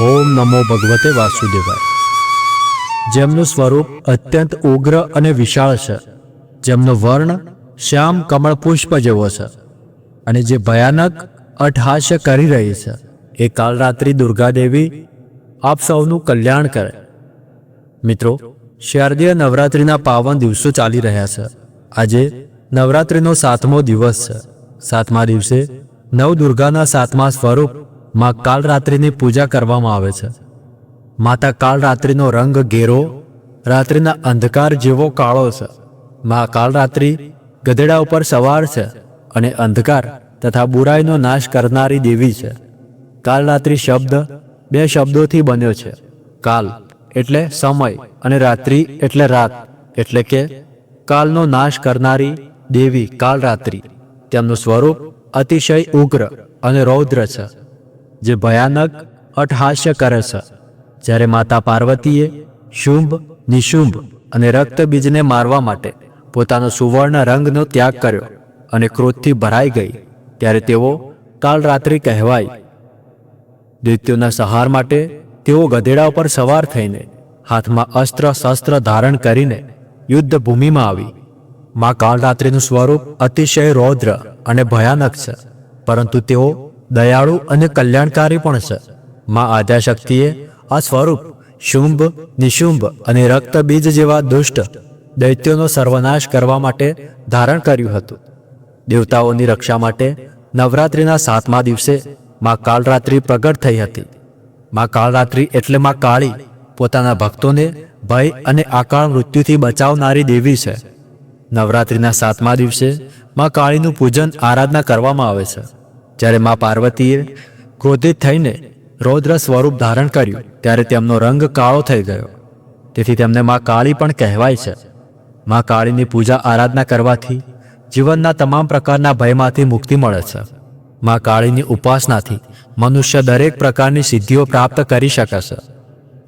ઓમ નમો ભગવતે વાસુદેવાય। જેમનું સ્વરૂપ અત્યંત ઉગ્ર અને વિશાળ છે, જેમનો વર્ણ શ્યામ કમળ પુષ્પ જેવો છે અને જે ભયાનક અટ્ટહાસ્ય કરી રહી છે, એ કાલરાત્રિ દુર્ગાદેવી આપ સૌનું કલ્યાણ કરે। મિત્રો, શારદીય નવરાત્રિના પાવન દિવસો ચાલી રહ્યા છે। આજે નવરાત્રિનો 7મો દિવસ છે। 7મા દિવસે નવદુર્ગાના 7મા સ્વરૂપ માં કાલરાત્રિની પૂજા કરવામાં આવે છે। માતા કાલરાત્રિનો રંગ ઘેરો, રાત્રિના અંધકાર જેવો કાળો છે। માં કાલરાત્રિ ગધેડા ઉપર સવાર છે અને અંધકાર તથા બુરાઈનો નાશ કરનારી દેવી છે। કાલરાત્રિ શબ્દ 2 શબ્દોથી બન્યો છે। કાલ એટલે સમય અને રાત્રિ એટલે રાત, એટલે કે કાલનો નાશ કરનારી દેવી કાલરાત્રિ। તેમનું સ્વરૂપ અતિશય ઉગ્ર અને રૌદ્ર છે, જે ભયાનક અટ્ટહાસ્ય કરે છે। જ્યારે માતા પાર્વતીએ શુંભ, નિશુંભ અને રક્તબીજને મારવા માટે પોતાનો સુવર્ણ રંગનો ત્યાગ કર્યો અને ક્રોધથી ભરાઈ ગઈ, ત્યારે તેઓ કાલરાત્રિ કહેવાય। દૈત્યોના સંહાર માટે તેઓ ગધેડા ઉપર સવાર થઈને હાથમાં અસ્ત્ર શસ્ત્ર ધારણ કરીને યુદ્ધ ભૂમિમાં આવી। માં કાલરાત્રિનું સ્વરૂપ અતિશય રૌદ્ર અને ભયાનક છે, પરંતુ તેઓ દયાળુ અને કલ્યાણકારી પણ છે। માં આદ્યાશક્તિએ આ સ્વરૂપ શુંભ, નિશુંભ અને રક્તબીજ જેવા દુષ્ટ દૈત્યોનો સર્વનાશ કરવા માટે ધારણ કર્યું હતું। દેવતાઓની રક્ષા માટે નવરાત્રિના 7મા દિવસે માં કાલરાત્રિ પ્રગટ થઈ હતી। માં કાલરાત્રિ એટલે માં કાળી પોતાના ભક્તોને ભય અને અકાળ મૃત્યુથી બચાવનારી દેવી છે। નવરાત્રિના 7મા દિવસે માં કાળીનું પૂજન આરાધના કરવામાં આવે છે। જ્યારે માં પાર્વતીએ ક્રોધિત થઈને રૌદ્ર સ્વરૂપ ધારણ કર્યું, ત્યારે તેમનો રંગ કાળો થઈ ગયો, તેથી તેમને માં કાળી પણ કહેવાય છે। માં કાળીની પૂજા આરાધના કરવાથી જીવનના તમામ પ્રકારના ભયમાંથી મુક્તિ મળે છે। માં કાળીની ઉપાસનાથી મનુષ્ય દરેક પ્રકારની સિદ્ધિઓ પ્રાપ્ત કરી શકે છે।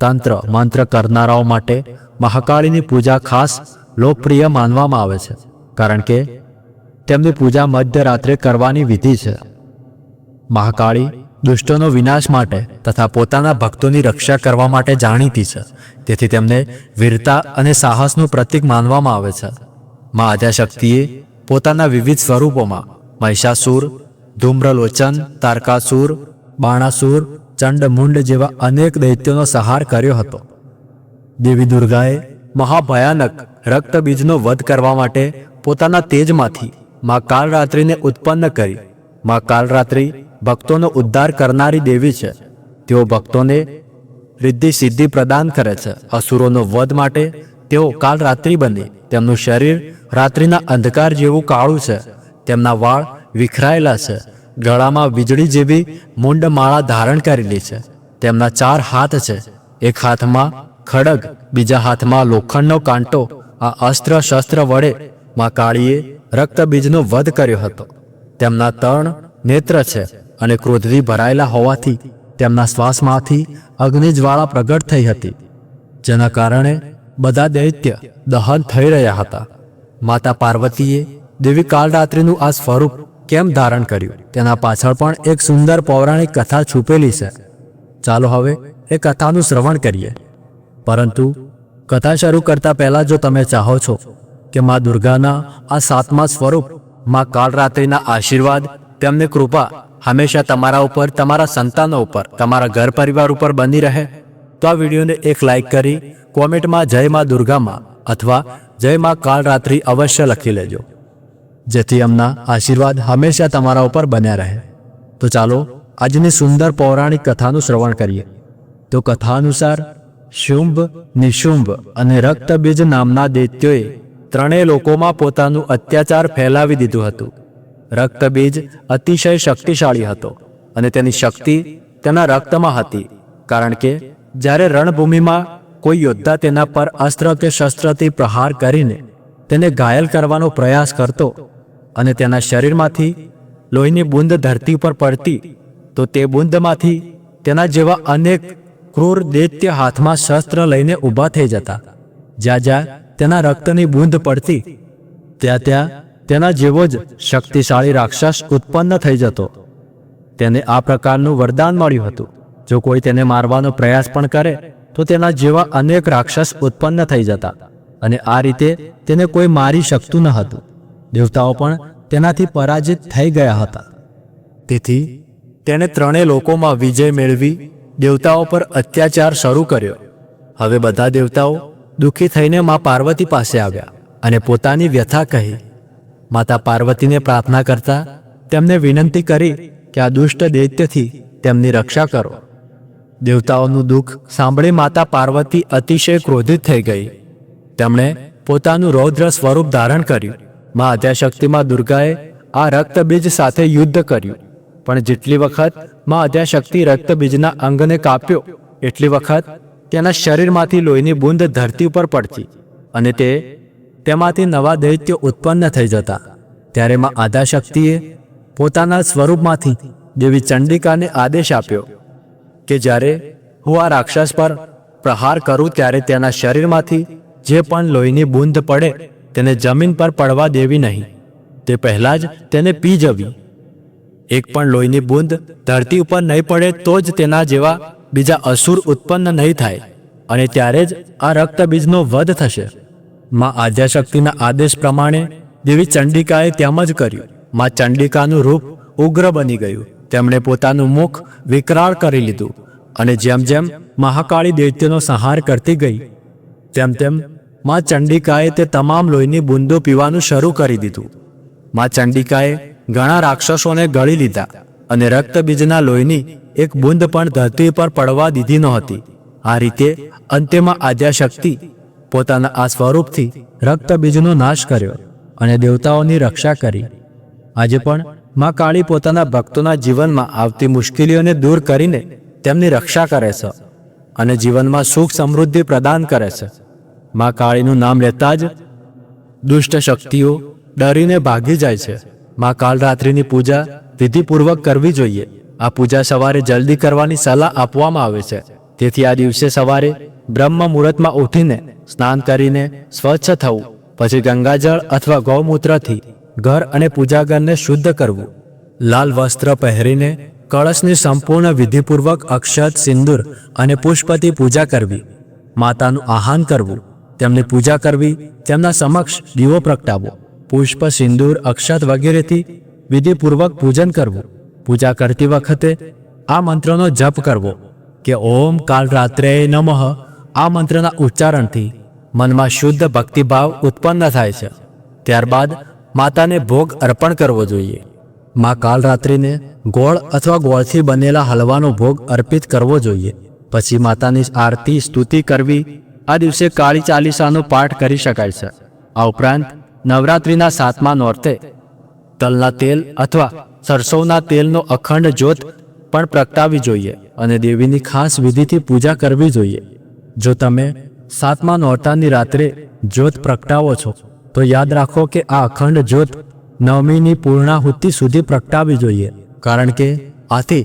તંત્ર મંત્ર કરનારાઓ માટે મહાકાળીની પૂજા ખાસ લોકપ્રિય માનવામાં આવે છે, કારણ કે તેમની પૂજા મધ્યરાત્રે કરવાની વિધિ છે। મહાકાળી દુષ્ટોનો વિનાશ માટે તથા પોતાના ભક્તોની રક્ષા કરવા માટે જાણીતી છે, તેથી તેમને વીરતા અને સાહસનું પ્રતીક માનવામાં આવે છે। માં આદ્યાશક્તિએ પોતાના વિવિધ સ્વરૂપોમાં મહિષાસુર, ધૂમ્રલોચન, તારકાસુર, બાણાસુર, ચંડમુંડ જેવા અનેક દૈત્યોનો સંહાર કર્યો હતો। દેવી દુર્ગાએ મહાભયાનક રક્તબીજનો વધ કરવા માટે પોતાના તેજમાંથી માં કાલરાત્રિને ઉત્પન્ન કરી। માં કાલરાત્રિ ભક્તોનો ઉદ્ધાર કરનારી દેવી છે। તેઓ ભક્તોને રિદ્ધિ સિદ્ધિ પ્રદાન કરે છે। અસુરોનો વધ માટે તેઓ કાલરાત્રિ બની। તેમનું શરીર રાત્રિના અંધકાર જેવું કાળું છે। તેમના વાળ વિખરાયેલા છે। ગળામાં વીજળી જેવી મુંડમાળા ધારણ કરેલી છે। તેમના 4 હાથ છે, એક હાથમાં ખડગ, બીજા હાથમાં લોખંડનો કાંટો। આ અસ્ત્ર શસ્ત્ર વડે માં કાળીએ રક્તબીજનો વધ કર્યો હતો। તેમના 3 નેત્ર છે અને ક્રોધથી ભરાયેલા હોવાથી તેમના શ્વાસમાંથી અગ્નિજ્વાળા પ્રગટ થઈ હતી, જેના કારણે બધા દૈત્ય દહન થઈ રહ્યા હતા। માતા પાર્વતીએ દેવી કાલરાત્રિનું આ સ્વરૂપ કેમ ધારણ કર્યું, તેના પાછળ પણ એક સુંદર પૌરાણિક કથા છુપેલી છે। ચાલો હવે એ કથાનું શ્રવણ કરીએ। પરંતુ કથા શરૂ કરતા પહેલા જો તમે ચાહો છો કે માં દુર્ગાના આ 7મા સ્વરૂપ માં કાલરાત્રિના આશીર્વાદ, તેમની કૃપા હંમેશા તમારા ઉપર, તમારા સંતાનો ઉપર, તમારા ઘર પરિવાર ઉપર બની રહે, તો આ વિડીયોને એક લાઈક કરી કોમેન્ટમાં જય માં દુર્ગામાં અથવા જય માં કાલરાત્રિ અવશ્ય લખી લેજો, જેથી એમના આશીર્વાદ હંમેશા તમારા ઉપર બન્યા રહે। તો ચાલો આજની સુંદર પૌરાણિક કથાનું શ્રવણ કરીએ। તો કથા અનુસાર શુંભ, નિશુંભ અને રક્તબીજ નામના દૈત્યોએ 3 લોકોમાં પોતાનું અત્યાચાર ફેલાવી દીધું હતું। રક્તબીજ અતિશય શક્તિશાળી હતો અને તેની શક્તિ તેના રક્તમાં હતી, કારણ કે જ્યારે રણભૂમિમાં કોઈ યોદ્ધા તેના પર અસ્ત્ર કે શસ્ત્રથી પ્રહાર કરીને તેને ઘાયલ કરવાનો પ્રયાસ કરતો અને તેના શરીરમાંથી લોહીની બૂંદ ધરતી પર પડતી, તો તે બૂંદમાંથી તેના જેવા અનેક ક્રૂર દૈત્ય હાથમાં શસ્ત્ર લઈને ઊભા થઈ જતા। જ્યાં જ્યાં તેના રક્તની બૂંદ પડતી, ત્યાં ત્યાં તેના જેવો જ શક્તિશાળી રાક્ષસ ઉત્પન્ન થઈ જતો। તેને આ પ્રકારનું વરદાન મળ્યું હતું, જો કોઈ તેને મારવાનો પ્રયાસ પણ કરે તો તેના જેવા અનેક રાક્ષસ ઉત્પન્ન થઈ જતા, અને આ રીતે તેને કોઈ મારી શકતું ન હતું. દેવતાઓ પણ તેનાથી પરાજિત થઈ ગયા હતા. તેથી તેણે ત્રણેય લોકોમાં વિજય મેળવી દેવતાઓ પર અત્યાચાર શરૂ કર્યો. હવે બધા દેવતાઓ દુઃખી થઈને મા પાર્વતી પાસે આવ્યા અને પોતાની વ્યથા કહી. માતા પાર્વતીને પ્રાર્થના કરતા તેમને વિનંતી કરી કે આ દુષ્ટ દૈત્યથી તેમની રક્ષા કરો. દેવતાઓનું દુઃખ સાંભળી માતા પાર્વતી અતિશય ક્રોધિત થઈ ગઈ. તેમણે પોતાનું રૌદ્ર સ્વરૂપ ધારણ કર્યું. મા આદ્યાશક્તિમાં દુર્ગાએ આ રક્તબીજ સાથે યુદ્ધ કર્યું, પણ જેટલી વખત મા આદ્યાશક્તિ રક્તબીજના અંગને કાપ્યો એટલી વખત તેના શરીરમાંથી લોહીની બૂંદ ધરતી ઉપર પડતી અને તેમાંથી નવા દૈત્યો ઉત્પન્ન થઈ જતા. ત્યારે મા આદ્યાશક્તિએ પોતાના સ્વરૂપમાંથી દેવી ચંડિકાને આદેશ આપ્યો કે જ્યારે હું આ રાક્ષસ પર પ્રહાર કરું ત્યારે તેના શરીરમાંથી જે પણ લોહીની બૂંદ પડે તેને જમીન પર પડવા દેવી નહીં, તે પહેલાં જ તેને પી જવી. એક પણ લોહીની બૂંદ ધરતી ઉપર નહીં પડે તો જ તેના જેવા બીજા અસુર ઉત્પન્ન નહીં થાય, અને ત્યારે જ આ રક્તબીજનો વધ થશે. મા આદ્યાશક્તિના આદેશ પ્રમાણે દેવી ચંડિકાએ તેમ જ કર્યું. મા ચંડિકાનું રૂપ ઉગ્ર બની ગયું. તેમણે પોતાનું મુખ વિકરાળ કરી લીધું, અને જેમ જેમ મહાકાળી દૈત્યનો સંહાર કરતી ગઈ તેમ તેમ મા ચંડિકાએ તે તમામ લોહીની બૂંદો પીવાનું શરૂ કરી દીધું. મા ચંડિકાએ ઘણા રાક્ષસોને ગળી લીધા અને રક્તબીજના લોહીની એક બૂંદ પણ ધરતી પર પડવા દીધી નહોતી. આ રીતે અંતેમાં આદ્યાશક્તિ પોતાના આ સ્વરૂપથી રક્તબીજનો નાશ કર્યો અને દેવતાઓની રક્ષા કરી. આજે પણ મા કાળી પોતાના ભક્તોના જીવનમાં આવતી મુશ્કેલીઓને દૂર કરીને તેમની રક્ષા કરે છે અને જીવનમાં સુખ સમૃદ્ધિ પ્રદાન કરે છે. મા કાળીનું નામ લેતા જ દુષ્ટ શક્તિઓ ડરીને ભાગી જાય છે. મા કાલરાત્રિની પૂજા વિધિપૂર્વક કરવી જોઈએ. આ પૂજા સવારે જલ્દી કરવાની સલાહ આપવામાં આવે છે. તેથી આ દિવસે સવારે બ્રહ્મ મુહૂર્તમાં ઉઠીને સ્નાન કરીને સ્વચ્છ થવું, પછી ગંગાજળ અથવા ગૌમૂત્રથી ઘર અને પૂજાઘરને શુદ્ધ કરવું. લાલ વસ્ત્ર પહેરીને કળશની સંપૂર્ણ વિધિપૂર્વક અક્ષત, સિંદૂર અને પુષ્પથી પૂજા કરવી. માતાનું આહ્વાન કરવું, તેમની પૂજા કરવી, તેમના સમક્ષ દીવો પ્રગટાવવો, પુષ્પ, સિંદૂર, અક્ષત વગેરેથી વિધિપૂર્વક પૂજન કરવું. પૂજા કરતી વખતે આ મંત્રનો જપ કરવો કે ઓમ કાલરાત્રે નમઃ. આ મંત્રના ઉચ્ચારણથી મનમાં શુદ્ધ ભક્તિભાવ ઉત્પન્ન થાય છે. ત્યારબાદ માતાને ભોગ અર્પણ કરવો જોઈએ. મા કાલરાત્રિને ગોળ અથવા ગોળથી બનેલા હલવાનો ભોગ અર્પિત કરવો જોઈએ. પછી માતાની આરતી, સ્તુતિ કરવી. આ દિવસે કાળી ચાલીસાનો પાઠ કરી શકાય છે. આ ઉપરાંત નવરાત્રિના 7મા નોરતે તલના તેલ અથવા સરસવના તેલનો અખંડ જ્યોત પણ પ્રગટાવવી જોઈએ અને દેવીની ખાસ વિધિથી પૂજા કરવી જોઈએ. જો તમે 7મા નોરતાની રાત્રે જ્યોત પ્રગટાવો છો તો યાદ રાખો કે આ અખંડ જ્યોત 9મીની પૂર્ણાહુતિ સુધી પ્રગટાવવી જોઈએ, કારણ કે આથી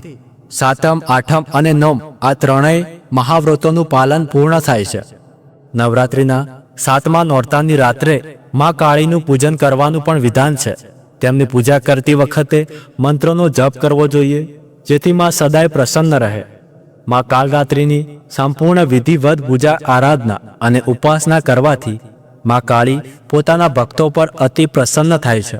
7મ, 8મ અને 9મ આ ત્રણેય મહાવ્રતોનું પાલન પૂર્ણ થાય છે. નવરાત્રિના 7મા નોરતાની રાત્રે મા કાળીનું પૂજન કરવાનું પણ વિધાન છે. તેમની પૂજા કરતી વખતે મંત્રોનો જપ કરવો જોઈએ, જેથી મા સદાય પ્રસન્ન રહે. મા કાલરાત્રિની સંપૂર્ણ વિધિવત પૂજા, આરાધના અને ઉપાસના કરવાથી મા કાળી પોતાના ભક્તો પર અતિ પ્રસન્ન થાય છે.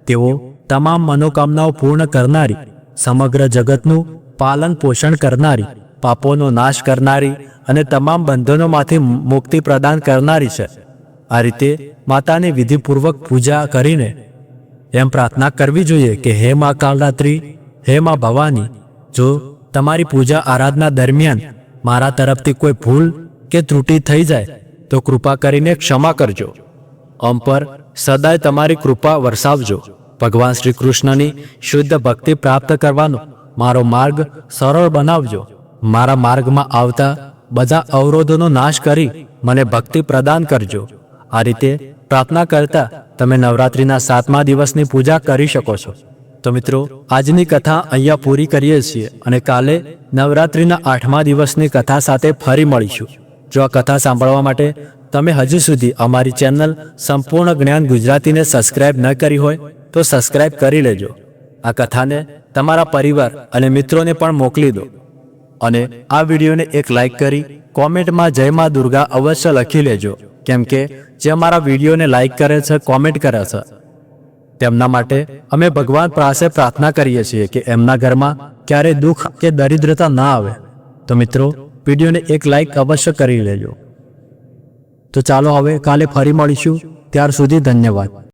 તેઓ તમામ મનોકામનાઓ પૂર્ણ કરનારી, સમગ્ર જગતનું પાલન પોષણ કરનારી, પાપોનો નાશ કરનારી અને તમામ બંધનોમાંથી મુક્તિ પ્રદાન કરનારી છે. આ રીતે માતાની વિધિપૂર્વક પૂજા કરીને એમ પ્રાર્થના કરવી જોઈએ કે હે મા કાલરાત્રિ, હે મા ભવાની, જો તમારી પૂજા આરાધના દરમિયાન મારા તરફથી કોઈ ભૂલ કે ત્રુટિ થઈ જાય તો કૃપા કરીને ક્ષમા કરજો. અમ પર સદાય તમારી કૃપા વરસાવજો. ભગવાન શ્રી કૃષ્ણની શુદ્ધ ભક્તિ પ્રાપ્ત કરવાનો મારો માર્ગ સરળ બનાવજો. મારા માર્ગમાં આવતા બધા અવરોધોનો નાશ કરી મને ભક્તિ પ્રદાન કરજો. આ રીતે પ્રાર્થના કરતા તમે નવરાત્રિના 7મા દિવસની પૂજા કરી શકો છો. તો મિત્રો, આજની કથા અહીંયા પૂરી કરીએ છીએ અને કાલે નવરાત્રિના 8મા દિવસની કથા સાથે ફરી મળીશું. જો આ કથા સાંભળવા માટે તમે હજુ સુધી અમારી ચેનલ સંપૂર્ણ જ્ઞાન ગુજરાતીને સબસ્ક્રાઇબ ન કરી હોય તો સબસ્ક્રાઇબ કરી લેજો. આ કથાને તમારા પરિવાર અને મિત્રોને પણ મોકલી દો અને આ વિડીયોને એક લાઈક કરી કોમેન્ટમાં જય મા દુર્ગા અવશ્ય લખી લેજો, કેમ કે જે અમારા વિડીયોને લાઈક કરે છે, કોમેન્ટ કરે છે, તેમના માટે અમે ભગવાન પાસે પ્રાર્થના કરીએ છીએ કે એમના ઘરમાં ક્યારેય દુઃખ કે દરિદ્રતા ના આવે. તો મિત્રો, વિડીયોને એક લાઈક અવશ્ય કરી લેજો. તો ચાલો હવે કાલે ફરી મળીશું. ત્યાર સુધી ધન્યવાદ.